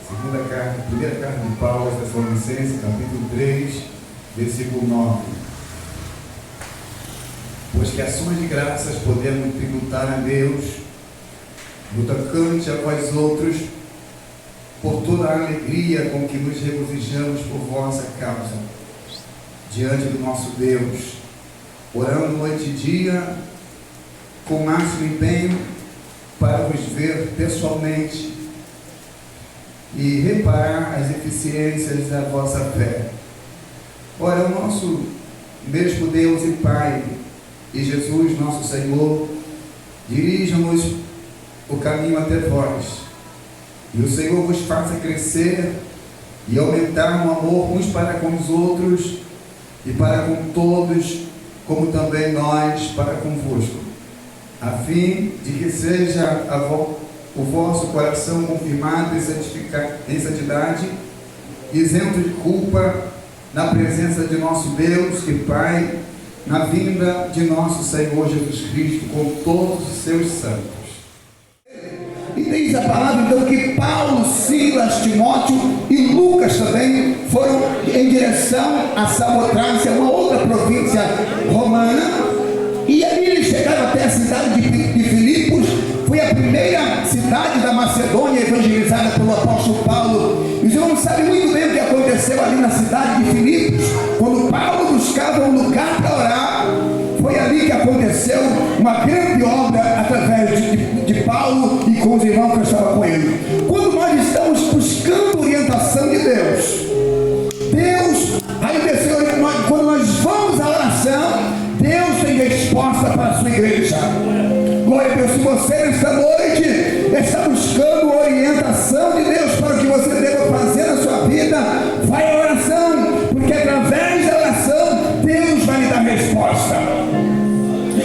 Primeira carta de Paulo aos Tessalonicenses, capítulo 3, versículo 9. Pois que ações de graças podemos tributar a Deus, no tocante a vós outros, por toda a alegria com que nos regozijamos por vossa causa, diante do nosso Deus, orando noite e dia, com máximo empenho, para vos ver pessoalmente e reparar as deficiências da vossa fé. Ora, o nosso mesmo Deus e Pai e Jesus, nosso Senhor, dirijam-nos o caminho até vós, e o Senhor vos faça crescer e aumentar no amor uns para com os outros e para com todos, como também nós para convosco, a fim de que seja o vosso coração confirmado em santidade, isento de culpa, na presença de nosso Deus e Pai, na vinda de nosso Senhor Jesus Cristo, com todos os seus santos. E diz a palavra então que Paulo, Silas, Timóteo e Lucas também foram em direção a Samotrácia, uma outra província romana, e ali eles chegaram até a cidade de Filipos. Foi a primeira cidade da Macedônia evangelizada pelo apóstolo Paulo. E os irmãos sabem muito bem o que aconteceu ali na cidade de Filipos, quando Paulo buscava um lugar para orar. Foi ali que aconteceu uma grande obra através de Paulo e com os irmãos que estavam com ele. Quando nós estamos buscando orientação de Deus, quando nós vamos à oração, Deus tem resposta para a sua igreja. Glória a Deus. Se você nesta noite está buscando orientação de Deus para o que você deva fazer na sua vida, vai à oração, porque através da oração Deus vai lhe dar resposta.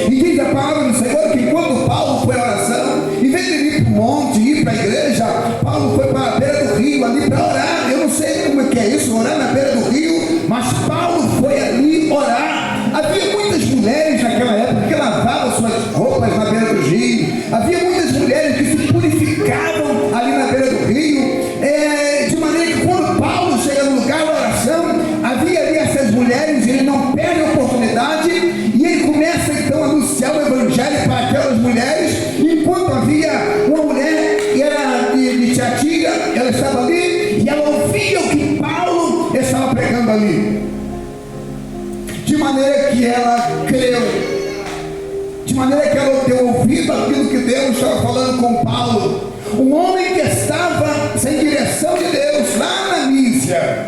E diz a palavra do Senhor que quando Paulo foi à oração, em vez de ir para o monte, ir para a igreja, Paulo foi para a beira do rio ali para orar. Eu não sei como é que é isso, orar na beira do rio, mas Paulo foi ali orar. Havia muitas mulheres naquela época que lavavam suas roupas na beira do rio. Havia muitas mulheres que se purificavam ali na beira do rio, de maneira que quando Paulo chega no lugar da oração, havia ali essas mulheres, e ele não perde a oportunidade, e ele começa então a anunciar o evangelho para aquelas mulheres. Enquanto havia uma mulher que era de Tiatira, ela estava ali e ela ouvia o que Paulo estava pregando ali, de maneira que ela creu, de maneira que ela deu ouvido àquilo que Deus estava falando com Paulo. Um homem que estava sem direção de Deus lá na Mísia,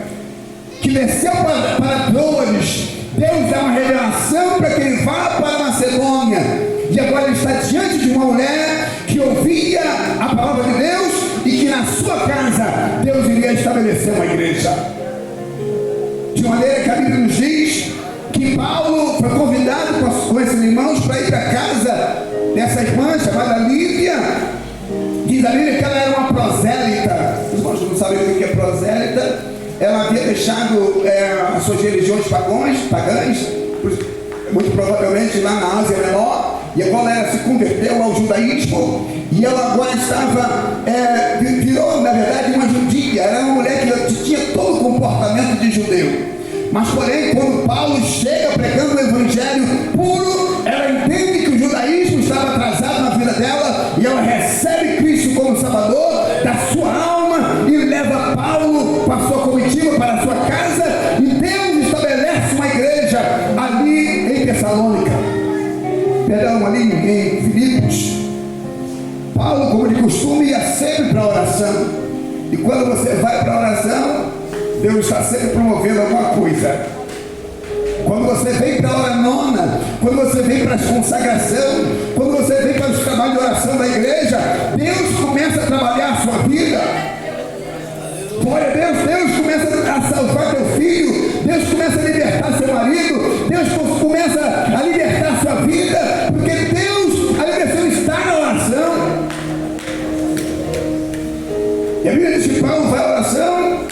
que desceu para Troas, Deus dá uma revelação para que ele vá para a Macedônia, e agora ele está diante de uma mulher que ouvia a palavra de Deus e que na sua casa Deus iria estabelecer uma igreja. De maneira que a Bíblia nos diz que Paulo foi convidado com esses irmãos para ir para a casa dessa irmã chamada Lívia. Diz a Bíblia que ela era uma prosélita. Os irmãos não sabem o que é prosélita. Ela havia deixado as suas religiões pagãs, muito provavelmente lá na Ásia Menor, e agora ela se converteu ao judaísmo, e ela agora virou na verdade uma judia. Era uma mulher que tinha todo o comportamento de judeu. Mas porém, quando Paulo chega pregando o evangelho puro, ela entende que o judaísmo estava atrasado na vida dela, e ela recebe Cristo como Salvador da sua alma, e leva Paulo com a sua comitiva para a sua casa, e Deus estabelece uma igreja ali em Tessalônica, ali em Filipos. Paulo, como de costume, ia sempre para a oração, e quando você vai para a oração, Deus está sempre promovendo alguma coisa. Quando você vem para a hora nona, quando você vem para a consagração, quando você vem para os trabalhos de oração da igreja, Deus começa a trabalhar a sua vida. Glória a Deus. Deus começa a salvar teu filho, Deus começa a libertar seu marido, Deus começa a libertar sua vida, porque a libertação está na oração. E a Bíblia diz que Paulo vai à oração.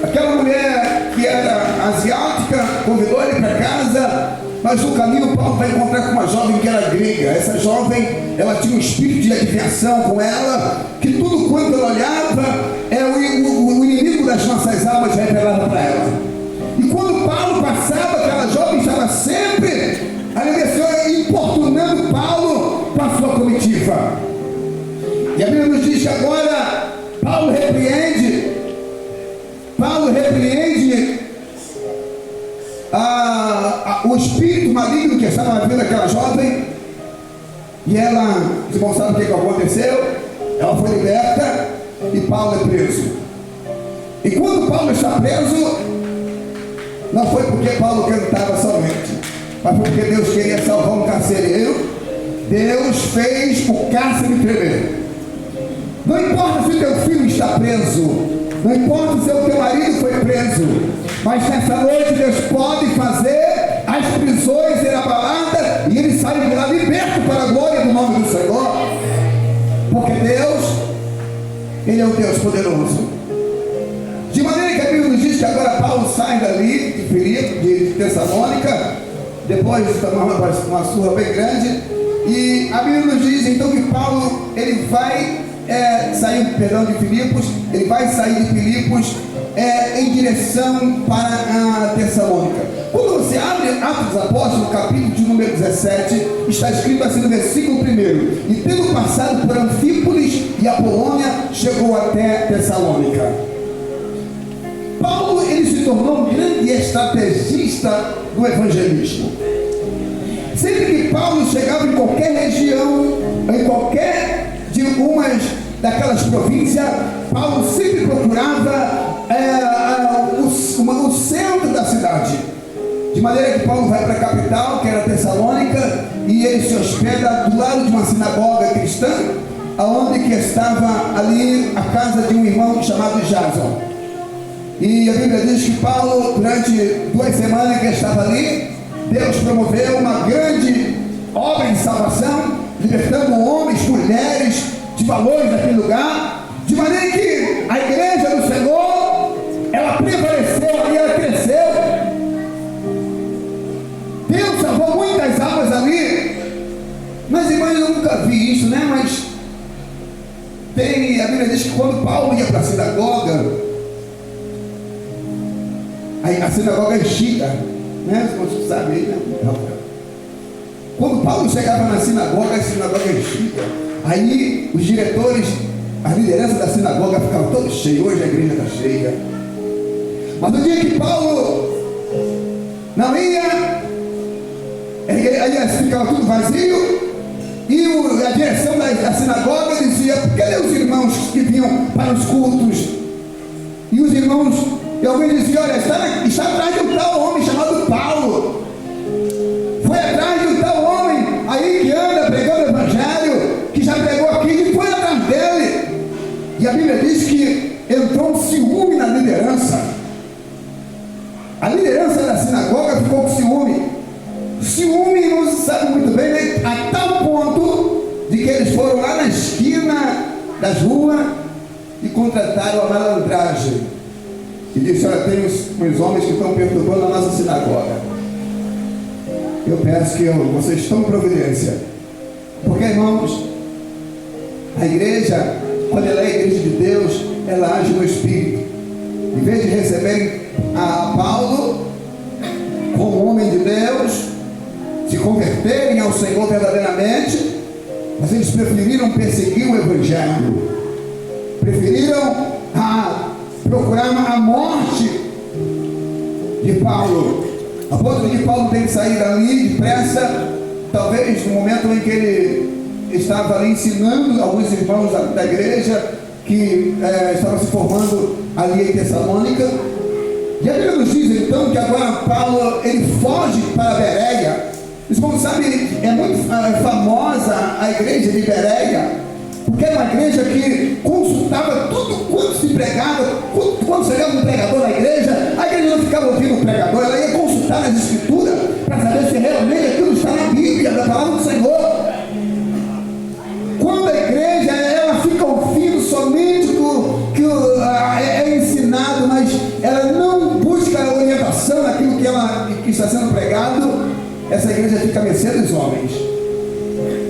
Aquela mulher que era asiática convidou ele para casa, mas no caminho Paulo vai encontrar com uma jovem que era grega. Essa jovem, ela tinha um espírito de adivinhação com ela, que tudo quanto ela olhava, Timóteo revelava para ela. E quando Paulo passava, aquela jovem estava sempre, aleluia, Senhor, importunando Paulo com a sua comitiva. E a Bíblia nos diz que agora Paulo repreende o espírito maligno que estava na vida daquela jovem. E ela, os irmãos sabem o que aconteceu? Ela foi liberta e Paulo é preso. E quando Paulo está preso, não foi porque Paulo cantava somente, mas foi porque Deus queria salvar um carcereiro. Deus fez o cárcere tremer. Não importa se o teu filho está preso, não importa se o teu marido foi preso, mas nessa noite Deus pode fazer as prisões ser abaladas e ele sai de lá liberto para a glória do nome do Senhor, porque Deus, Ele é um Deus poderoso. De maneira que a Bíblia nos diz que agora Paulo sai dali de Filipe, de Tessalônica, depois de tomar uma surra bem grande, e a Bíblia nos diz então que Paulo ele vai sair de Filipos, ele vai sair de Filipos em direção para a Tessalônica. Quando você abre Atos dos Apóstolos, capítulo de número 17, está escrito assim no versículo 1: e tendo passado por Anfípolis e Apolônia, chegou até Tessalônica. Paulo ele se tornou um grande estrategista do evangelismo. Sempre que Paulo chegava em qualquer região, em qualquer de umas daquelas províncias, Paulo sempre procurava o centro da cidade, de maneira que Paulo vai para a capital, que era Tessalônica, e ele se hospeda do lado de uma sinagoga cristã, aonde que estava ali a casa de um irmão chamado Jason. E a Bíblia diz que Paulo, durante 2 semanas que estava ali, Deus promoveu uma grande obra de salvação, libertando homens, mulheres de valores daquele lugar, de maneira que a igreja do Senhor, ela prevaleceu ali, ela cresceu. Deus salvou muitas almas ali. Mas irmãos, eu nunca vi isso, né? Mas a Bíblia diz que quando Paulo ia para a sinagoga, a sinagoga enchia, né? Você sabe aí, né? Quando Paulo chegava na sinagoga, a sinagoga enchia. Aí os diretores, a liderança da sinagoga ficava todos cheios. Hoje a igreja está cheia. Mas no dia que Paulo não ia, aí ficava tudo vazio. E a direção da sinagoga dizia: cadê os irmãos que vinham para os cultos? E os irmãos, e alguém dizia: olha, está atrás de um tal homem chamado Paulo. Foi atrás de um tal homem aí que anda pregando o evangelho, que já pregou aqui, e foi atrás dele. E a Bíblia diz que entrou um ciúme na liderança. A liderança da sinagoga ficou com ciúme. Ciúme não se sabe muito bem, né? A tal ponto de que eles foram lá na esquina das ruas e contrataram a malandragem. E disse: olha, tem uns homens que estão perturbando a nossa sinagoga. Eu peço que vocês tomem providência. Porque, irmãos, a igreja, quando ela é a igreja de Deus, ela age no Espírito. Em vez de receberem a Paulo como homem de Deus, se converterem ao Senhor verdadeiramente, mas eles preferiram perseguir o Evangelho, preferiram procurar a morte de Paulo, a ponto de que Paulo tem que sair dali depressa, talvez no momento em que ele estava ali ensinando alguns irmãos da igreja que estavam se formando ali em Tessalônica. E a Bíblia nos diz então que agora Paulo ele foge para Bereia. Os irmãos sabem, é muito famosa a igreja de Bereia, porque era uma igreja que consultava tudo quanto se pregava. Quando chegava um pregador na igreja, a igreja não ficava ouvindo o pregador, ela ia consultar as escrituras para saber se realmente aquilo está na Bíblia, da palavra do Senhor. Quando a igreja ela fica ouvindo somente o que é ensinado, mas ela não busca a orientação naquilo que está sendo pregado, essa igreja fica à mercê dos homens.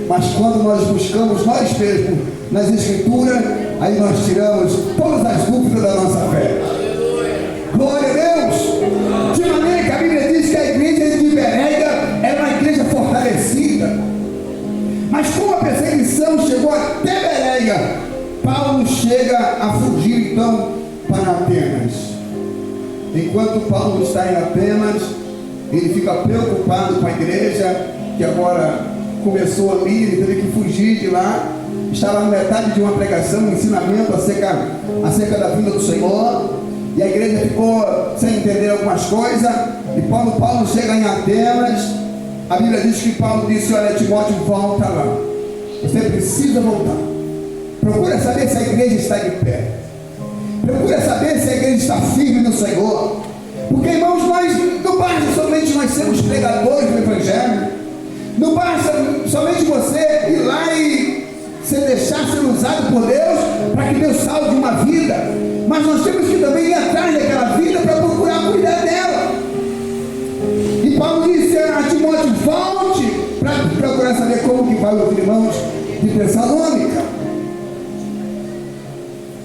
Mas quando nós buscamos nós mesmos nas escrituras, aí nós tiramos todas as dúvidas da nossa fé. chega a fugir então para Atenas. Enquanto Paulo está em Atenas, ele fica preocupado com a igreja, que agora começou ali, ele teve que fugir de lá. Estava na metade de uma pregação, um ensinamento acerca da vinda do Senhor, e a igreja ficou sem entender algumas coisas. E Paulo chega em Atenas. A Bíblia diz que Paulo disse: olha, Timóteo, volta lá, você precisa voltar. Procura saber se a igreja está de pé, procura saber se a igreja está firme no Senhor, porque, irmãos, nós não basta somente nós sermos pregadores do Evangelho, não basta somente você ir lá e se deixar ser usado por Deus para que Deus salve uma vida, mas nós temos que também ir atrás daquela vida para procurar cuidar dela. E Paulo disse a Timóteo: volte para procurar saber como que vai os irmãos de Tessalônica.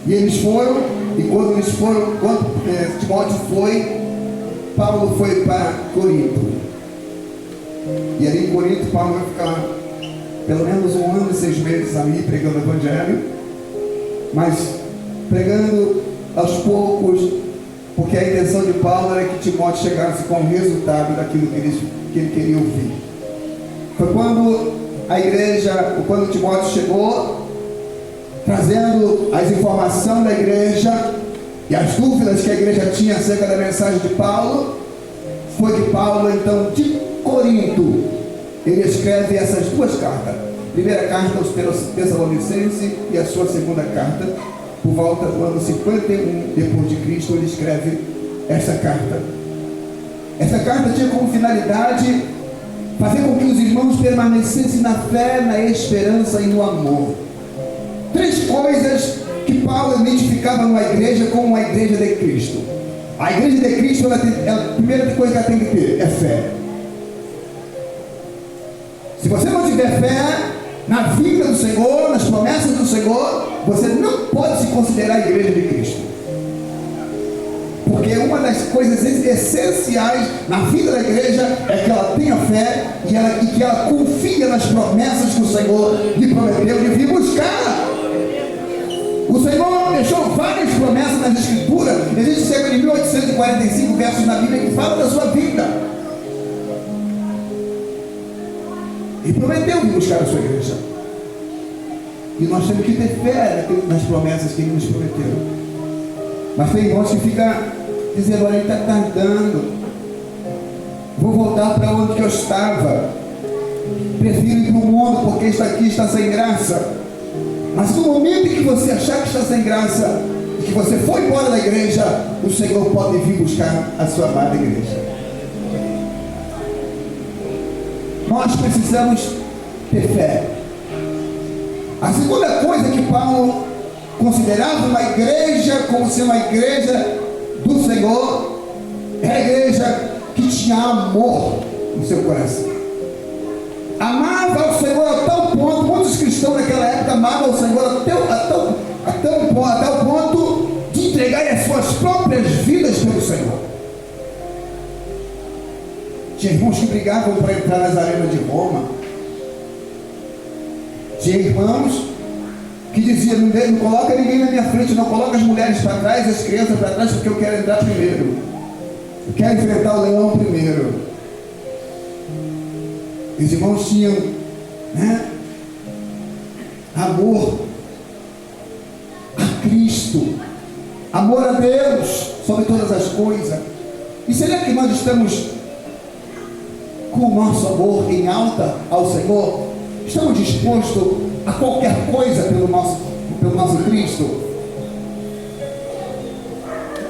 E eles foram, e quando Timóteo foi, Paulo foi para Corinto. E ali em Corinto, Paulo vai ficar pelo menos 1 ano e 6 meses ali pregando o Evangelho, mas pregando aos poucos, porque a intenção de Paulo era que Timóteo chegasse com o resultado daquilo que ele queria ouvir. Foi quando Timóteo chegou, trazendo as informações da igreja e as dúvidas que a igreja tinha acerca da mensagem de Paulo, foi que Paulo, então, de Corinto, ele escreve essas 2 cartas. A primeira carta aos Tessalonicenses e a sua segunda carta, por volta do ano 51 depois de Cristo, ele escreve essa carta. Essa carta tinha como finalidade fazer com que os irmãos permanecessem na fé, na esperança e no amor. 3 coisas que Paulo identificava numa igreja como uma igreja de Cristo. A igreja de Cristo, a primeira coisa que ela tem que ter é fé. Se você não tiver fé na vida do Senhor, nas promessas do Senhor, você não pode se considerar a igreja de Cristo. Porque uma das coisas essenciais na vida da igreja é que ela tenha fé e que ela confia nas promessas que o Senhor lhe prometeu de vir buscar. O Senhor deixou várias promessas nas Escrituras. Existe cerca de 1845 versos na Bíblia que falam da sua vida. E prometeu vir buscar a sua igreja. E nós temos que ter fé nas promessas que Ele nos prometeu. Mas tem irmãos que ficam dizendo: olha, Ele está tardando, vou voltar para onde que eu estava, prefiro ir para o mundo porque isso aqui está sem graça. Mas no momento em que você achar que está sem graça, e que você foi embora da igreja, o Senhor pode vir buscar a sua amada igreja. Nós precisamos ter fé. A segunda coisa que Paulo considerava uma igreja como ser uma igreja do Senhor, é a igreja que tinha amor no seu coração. Amava ao Senhor a tal ponto, muitos cristãos naquela época amavam ao Senhor até o ponto de entregar as suas próprias vidas pelo Senhor. Tinha irmãos que brigavam para entrar nas arenas de Roma. Tinha irmãos que diziam: não coloca ninguém na minha frente, não coloca as mulheres para trás, as crianças para trás, porque eu quero entrar primeiro, eu quero enfrentar o leão primeiro. Os irmãos tinham, amor a Cristo, amor a Deus sobre todas as coisas. E será que nós estamos com o nosso amor em alta ao Senhor? Estamos dispostos a qualquer coisa pelo nosso Cristo?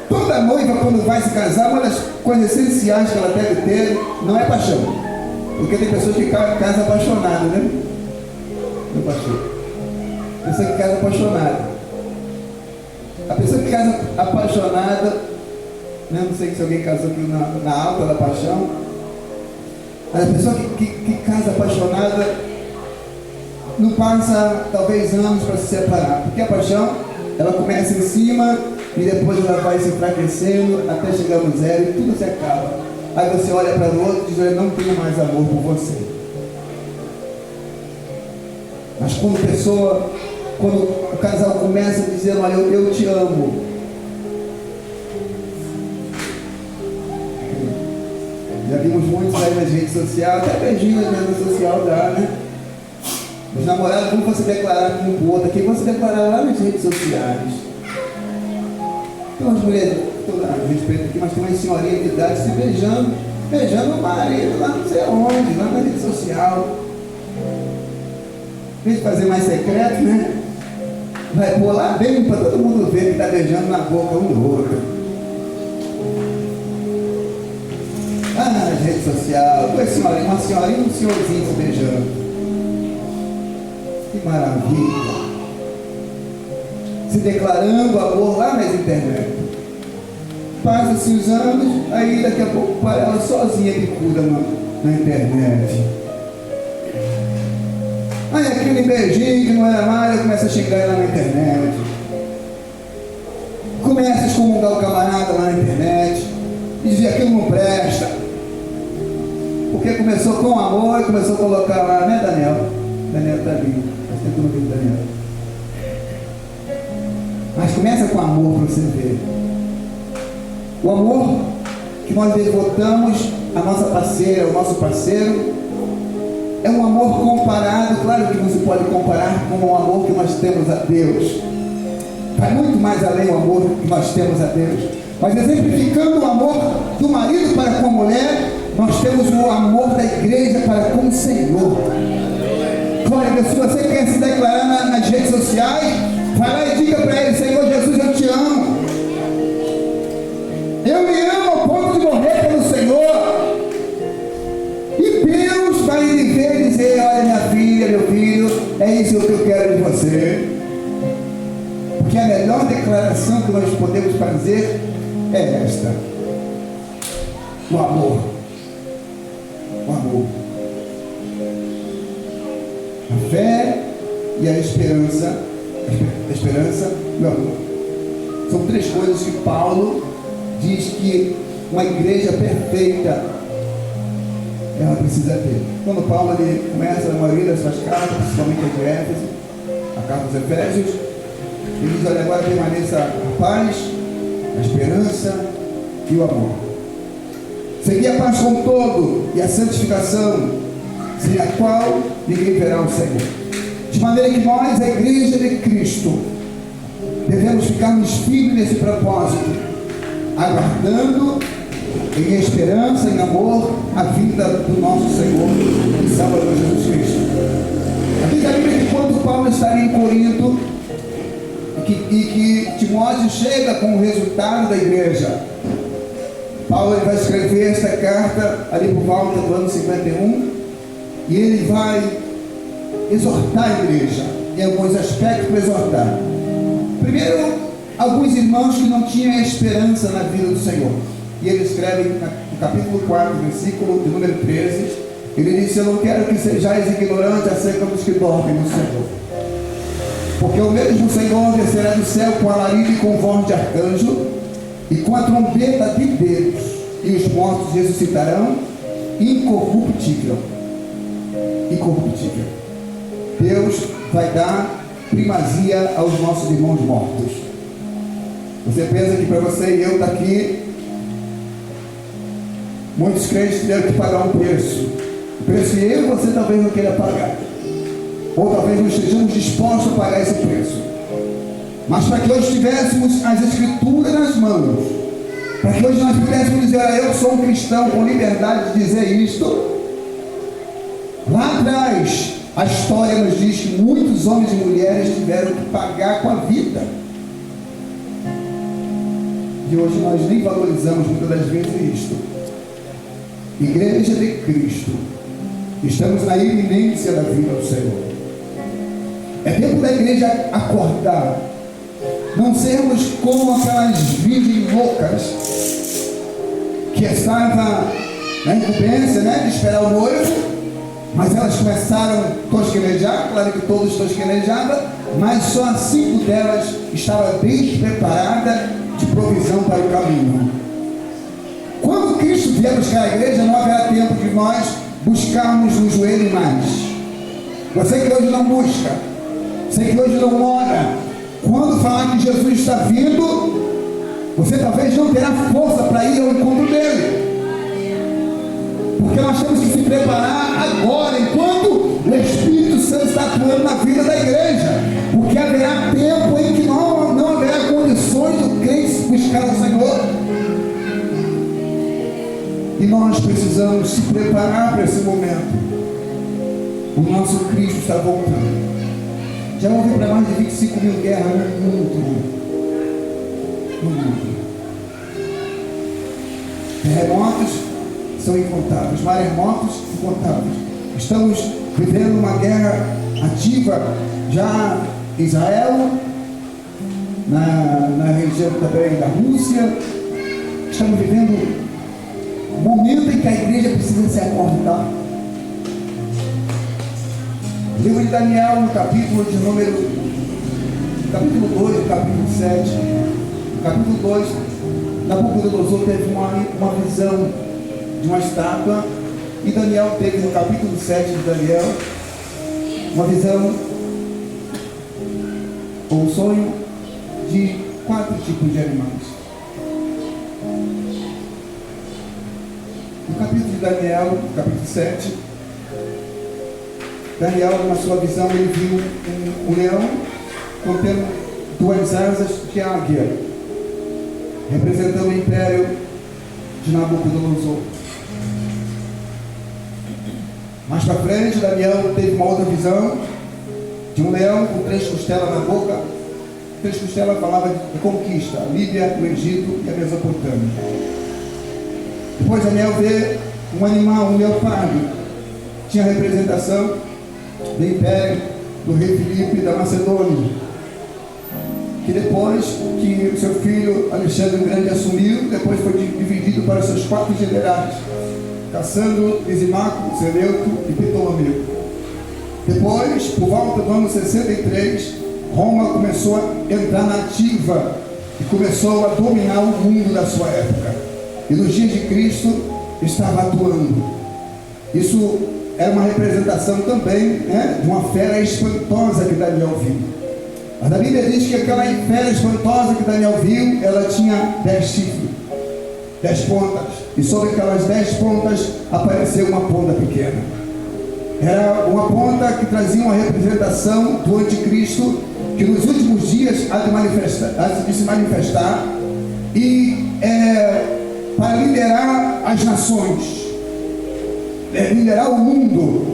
Toda noiva, quando vai se casar, uma das coisas essenciais que ela deve ter não é paixão. Porque tem pessoas que casam apaixonadas, né? Meu pastor. Pessoa que casa apaixonada. A pessoa que casa apaixonada, né? Não sei se alguém casou aqui na alta da paixão. Mas a pessoa que casa apaixonada não passa talvez anos para se separar. Porque a paixão, ela começa em cima e depois ela vai se enfraquecendo até chegar no zero e tudo se acaba. Aí você olha para o outro e diz: eu não tenho mais amor por você. Mas quando a pessoa quando o casal começa dizendo, olha, eu te amo. Já vimos muitos aí nas redes sociais, até beijinho na rede social dá, né? Os namorados, como você declarar um pro outro aqui, você declarar lá nas redes sociais. Tem umas mulheres, toda respeito aqui, mas tem uma senhorinha de idade se beijando o marido lá não sei onde, lá na rede social. Em vez de fazer mais secreto, né? Vai pôr lá bem para todo mundo ver que está beijando na boca um do outro. Lá nas redes sociais, uma senhorinha e um senhorzinho se beijando. Que maravilha! Se declarando amor lá nas internet. Passa-se os anos, aí daqui a pouco para ela sozinha bicuda na internet. Aí aquele beijinho que não era mais, começa a xingar ela na internet. Começa a excomungar o camarada lá na internet. E dizer aquilo não presta. Porque começou com amor e começou a colocar lá, né, Daniel? Daniel está vindo. Faz tempo que eu não vi o Daniel. Mas começa com amor para você ver. O amor que nós devotamos à nossa parceira, ao nosso parceiro, é um amor comparado, claro que não se pode comparar com o amor que nós temos a Deus. Vai muito mais além o amor que nós temos a Deus. Mas exemplificando o amor do marido para com a mulher, nós temos o amor da igreja para com o Senhor. Glória a Deus. Se você quer se declarar nas redes sociais, vai lá e diga para ele, Senhor Jesus, eu te amo. Eu me amo ao ponto de morrer pelo Senhor. E Deus vai lhe ver e dizer, olha minha filha, meu filho, é isso que eu quero de você. Porque a melhor declaração que nós podemos fazer é esta. O amor. O amor. A fé e a esperança. A esperança e o amor. São três coisas que Paulo diz que uma igreja perfeita ela precisa ter. Quando Paulo ele começa a maioria das suas cartas, principalmente a de Éfeso, a carta dos Efésios, ele diz, olha, agora permaneça a paz, a esperança e o amor. Segui a paz com todo e a santificação, sem a qual ninguém verá o Senhor. De maneira que nós, a igreja de Cristo, devemos ficarmos firmes nesse propósito, aguardando em esperança, em amor, a vinda do nosso Senhor e Salvador Jesus Cristo. Aqui está que quando Paulo estaria em Corinto e que Timóteo chega com o resultado da igreja, Paulo ele vai escrever esta carta ali por volta do ano 51 e ele vai exortar a igreja, em alguns aspectos para exortar. Primeiro, alguns irmãos que não tinham esperança na vida do Senhor. E ele escreve no capítulo 4, versículo de número 13, ele disse, eu não quero que sejais ignorantes acerca dos que dormem no Senhor. Porque o mesmo Senhor descerá do céu com alarido e com voz de arcanjo, e com a trombeta de Deus, e os mortos ressuscitarão incorruptível. Incorruptível. Deus vai dar primazia aos nossos irmãos mortos. Você pensa que para você e eu estar aqui, muitos crentes tiveram que pagar um preço. O preço que eu e você talvez não queira pagar. Ou talvez não estejamos dispostos a pagar esse preço. Mas para que hoje tivéssemos as Escrituras nas mãos, para que hoje nós pudéssemos dizer, eu sou um cristão com liberdade de dizer isto, lá atrás a história nos diz que muitos homens e mulheres tiveram que pagar com a vida. E hoje nós nem valorizamos muitas das vezes isto. Igreja de Cristo, estamos na iminência da vinda do Senhor. É tempo da igreja acordar, não sermos como aquelas virgens loucas que estavam na incumbência, né, de esperar o noivo, mas elas começaram a tosquenejar, claro que todos tosquenejavam, mas só 5 delas estavam despreparadas de provisão para o caminho. Quando Cristo vier buscar a igreja, não haverá tempo de nós buscarmos no joelho mais. Você que hoje não busca, sei que hoje não mora. Quando falar que Jesus está vindo, você talvez não terá força para ir ao encontro dele. Porque nós temos que se preparar agora, enquanto o Espírito Santo está atuando na vida da igreja. Porque haverá tempo em que não haverá condições do crente buscar o Senhor. E nós precisamos se preparar para esse momento. O nosso Cristo está voltando. Já houve para mais de 25 mil guerras no mundo. Terremotos são incontáveis, maremotos incontáveis. Estamos vivendo uma guerra ativa já em Israel, na região também da Rússia. Estamos vivendo um momento em que a igreja precisa se acordar. O livro de Daniel, no capítulo 2, no capítulo 7, no capítulo 2, Nabucodonosor teve uma visão de uma estátua, e Daniel teve no capítulo 7 de Daniel uma visão, ou um sonho de 4 tipos de animais. No capítulo de Daniel, no capítulo 7, Daniel, na sua visão, ele viu um leão contendo 2 asas de águia, representando o império de Nabucodonosor. Mais para frente, Daniel teve uma outra visão de um leão com 3 costelas na boca. 3 costelas falava de conquista, a Líbia, o Egito e a Mesopotâmia. Depois Daniel vê um animal, um leopardo, tinha a representação do império do rei Filipe da Macedônia, que depois que o seu filho Alexandre o Grande assumiu, depois foi dividido para os seus 4 generais, Cassandro, Lisimaco, Seleuco e Ptolomeu. Depois, por volta do ano 63, Roma começou a entrar na ativa e começou a dominar o mundo da sua época. E nos dias de Cristo estava atuando. Isso era uma representação também, de uma fera espantosa que Daniel viu. Mas a Bíblia diz que aquela fera espantosa que Daniel viu, ela tinha 10 chifres, 10 pontas, e sobre aquelas 10 pontas apareceu uma ponta pequena. Era uma ponta que trazia uma representação do anticristo, que nos últimos dias há de se manifestar e para liderar as nações, liderar o mundo,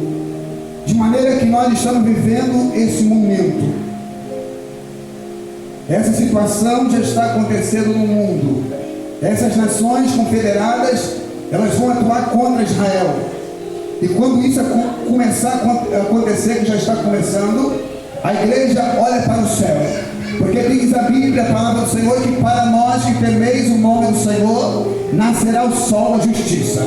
de maneira que nós estamos vivendo esse momento. Essa situação já está acontecendo no mundo. Essas nações confederadas, elas vão atuar contra Israel. E quando isso começar a acontecer, que já está começando, a igreja olha para o céu. Porque diz a Bíblia, a palavra do Senhor, que para nós que temeis o nome do Senhor, nascerá o sol da justiça.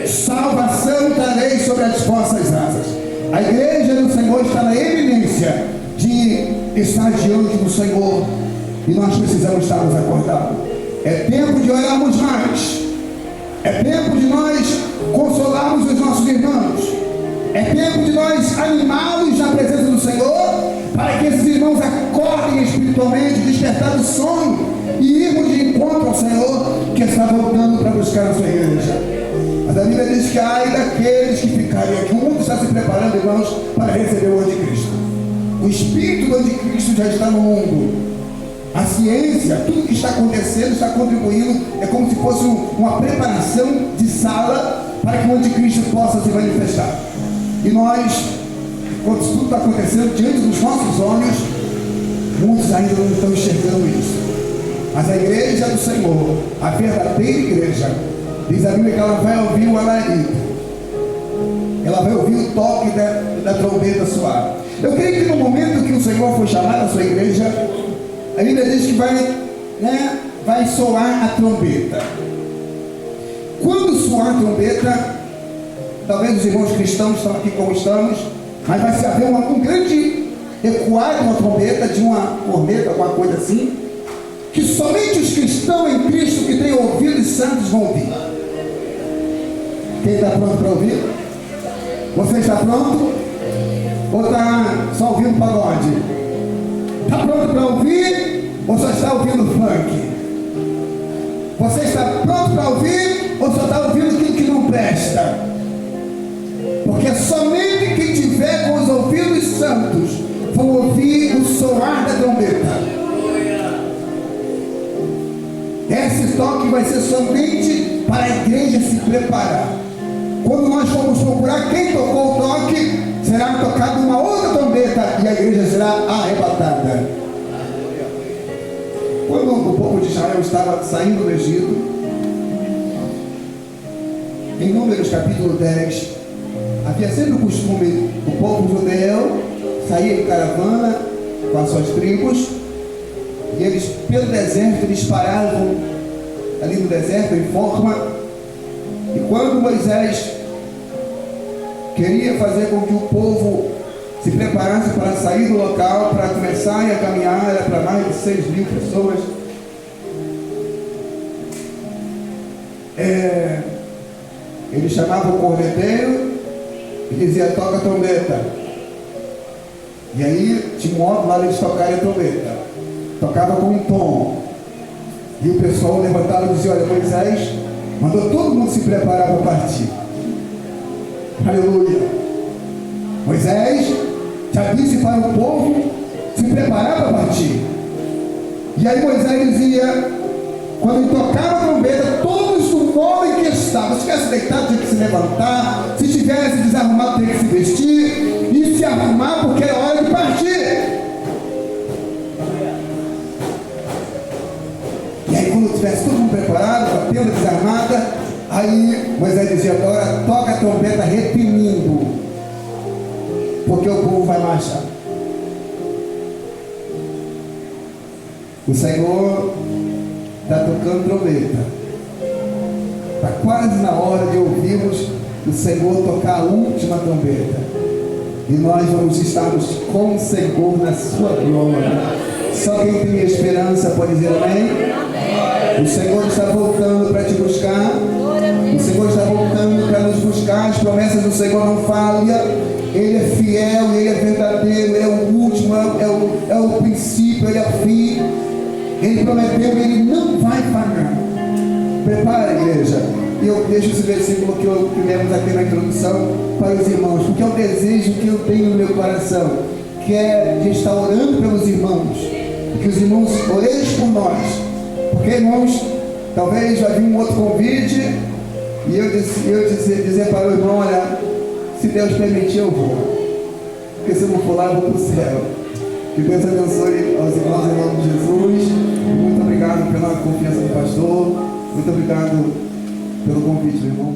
Salvação trareis sobre as vossas asas. A igreja do Senhor está na eminência de estar diante do Senhor. E nós precisamos estarmos acordados. É tempo de orarmos mais. É tempo de nós consolarmos os nossos irmãos. É tempo de nós animá-los na presença do Senhor, para que esses irmãos acordem espiritualmente, despertar do sono e irmos de encontro ao Senhor, que está voltando para buscar a sua igreja. Mas a Bíblia diz que ai daqueles que ficarem aqui. O mundo está se preparando, irmãos, para receber o anticristo. O espírito do anticristo já está no mundo. A ciência, tudo que está acontecendo, está contribuindo. É como se fosse uma preparação de sala para que o anticristo possa se manifestar. E nós, quando isso tudo está acontecendo diante dos nossos olhos, muitos ainda não estão enxergando isso. Mas a igreja do Senhor, a verdadeira igreja, diz a Bíblia que ela vai ouvir o alarido, ela vai ouvir o toque da trombeta soar. Eu creio que no momento que o Senhor for chamar a sua igreja, a Bíblia diz que vai soar a trombeta. Quando soar a trombeta, talvez os irmãos cristãos estão aqui como estamos, mas vai se haver um grande ecoar de uma trombeta, de uma corneta, alguma coisa assim, que somente os cristãos em Cristo que têm ouvidos santos vão ouvir. Quem está pronto para ouvir? Você está pronto? ou está só ouvindo pagode? Está pronto para ouvir ou só está ouvindo funk? Você está pronto para ouvir ou só está ouvindo aquilo que não presta? Porque somente quem tiver com os ouvidos santos vão ouvir o soar da trombeta. Esse toque vai ser somente para a igreja se preparar. Quando nós formos procurar quem tocou o toque, será tocada uma outra trombeta e a igreja será arrebatada. Quando o povo de Israel estava saindo do Egito, em Números capítulo 10, havia sempre o costume do povo judeu sair em caravana com as suas tribos, e eles, pelo deserto, eles paravam ali no deserto em forma. E quando Moisés queria fazer com que o povo se preparasse para sair do local, para começar a caminhar, era para mais de 6.000 pessoas, ele chamava o corneteiro e dizia: toca a trombeta. E aí tinha um modo lá eles tocarem a trombeta, tocava com um tom, e o pessoal levantava e dizia: olha, Moisés mandou todo mundo se preparar para partir. Aleluia. Moisés já disse para o povo se preparar para partir. E aí Moisés dizia, quando ele tocava a trombeta, todos do modo em que estavam, se estivesse deitado tinha que se levantar, se estivesse desarrumado tinha que se vestir e se arrumar, porque era hora de partir. E aí quando tivesse todo mundo preparado, com a tenda desarmada, aí Moisés dizia: agora toca a trombeta reprimindo, porque o povo vai marchar. O Senhor está tocando trombeta. Está quase na hora de ouvirmos o Senhor tocar a última trombeta. E nós vamos estarmos com o Senhor na sua glória. Só quem tem esperança pode dizer amém? O Senhor está voltando para te buscar. O Senhor está voltando para nos buscar. As promessas do Senhor não falham. Ele é fiel, Ele é verdadeiro, Ele é o último, é o princípio, Ele é o fim. Ele prometeu e Ele não vai falhar. Prepara, igreja. E eu deixo esse versículo que lemos aqui na introdução para os irmãos, porque é o desejo que eu tenho no meu coração, que é de estar orando pelos irmãos, que os irmãos orem por nós. Porque, irmãos, talvez já vi um outro convite e eu dizer para o irmão: olha, se Deus permitir eu vou, porque se eu não for lá eu vou para o céu. Que Deus abençoe aos irmãos em nome de Jesus. Muito obrigado pela confiança do pastor. Muito obrigado pelo convite, meu irmão.